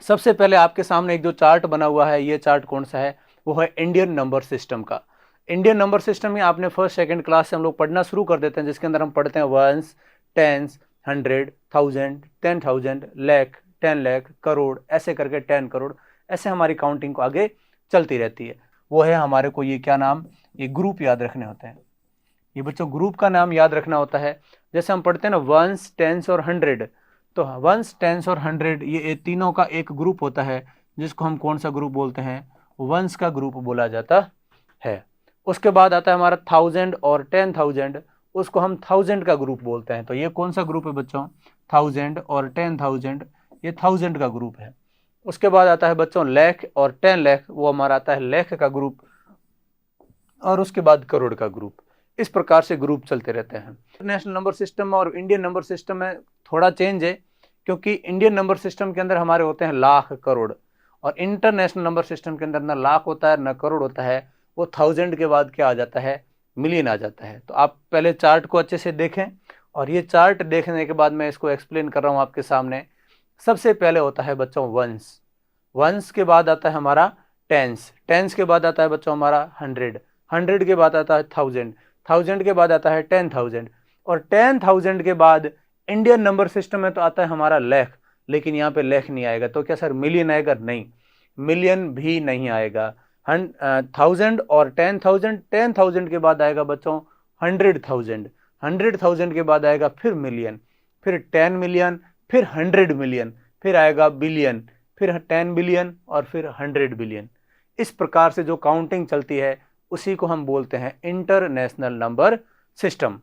सबसे पहले आपके सामने एक जो चार्ट बना हुआ है, ये चार्ट कौन सा है, वो है इंडियन नंबर सिस्टम का। इंडियन नंबर सिस्टम में आपने फर्स्ट सेकंड क्लास से हम लोग पढ़ना शुरू कर देते हैं, जिसके अंदर हम पढ़ते हैं वंस, टेंस, 100, 1000, 10,000, लाख, 10 लाख, करोड़, ऐसे करके 10 करोड़, ऐसे हमारी काउंटिंग को आगे चलती रहती है। वो है हमारे को ये क्या नाम, ये ग्रुप याद रखने होते हैं। ये बच्चों ग्रुप का नाम याद रखना होता है। जैसे हम पढ़ते हैं ना वंस, टेंस और 100, तो वंस, टेंस और 100 ये तीनों का एक ग्रुप होता है, जिसको हम कौन सा ग्रुप बोलते हैं, वंस का ग्रुप बोला जाता है। उसके बाद आता है हमारा 1000 और 10,000, उसको हम 1000 का ग्रुप बोलते हैं। तो ये कौन सा ग्रुप है बच्चों, 1000 और 10,000, ये 1000 का ग्रुप है। उसके बाद आता है बच्चों लाख और 10 लाख, वो हमारा आता है लाख का ग्रुप। और उसके बाद करोड़ का ग्रुप। इस प्रकार से ग्रुप चलते रहते हैं। इंटरनेशनल नंबर सिस्टम और इंडियन नंबर सिस्टम में थोड़ा चेंज है, क्योंकि इंडियन नंबर सिस्टम के अंदर हमारे होते हैं लाख, करोड़, और इंटरनेशनल नंबर सिस्टम के अंदर ना लाख होता है ना करोड़ होता है। वो 1000 के बाद क्या आ जाता है, मिलियन आ जाता है। तो आप पहले चार्ट को अच्छे से देखें, और ये चार्ट देखने के बाद मैं इसको एक्सप्लेन कर रहा हूँ आपके सामने। सबसे पहले होता है बच्चों वंस, वंस के बाद आता है हमारा टेंस, टेंस के बाद आता है बच्चों हमारा 100, 100 के बाद आता है 1000, 1000 के बाद आता है 10,000, और 10,000 के बाद इंडियन नंबर सिस्टम में तो आता है हमारा लाख, लेकिन यहाँ पे लाख नहीं आएगा। तो क्या सर मिलियन आएगा, नहीं, मिलियन भी नहीं आएगा। 1000 और 10,000, 10,000 के बाद आएगा बच्चों 100,000, 100,000 के बाद आएगा फिर मिलियन, फिर 10 मिलियन, फिर 100 मिलियन, फिर आएगा बिलियन, फिर 10 बिलियन, और फिर 100 बिलियन। इस प्रकार से जो काउंटिंग चलती है उसी को हम बोलते हैं इंटरनेशनल नंबर सिस्टम।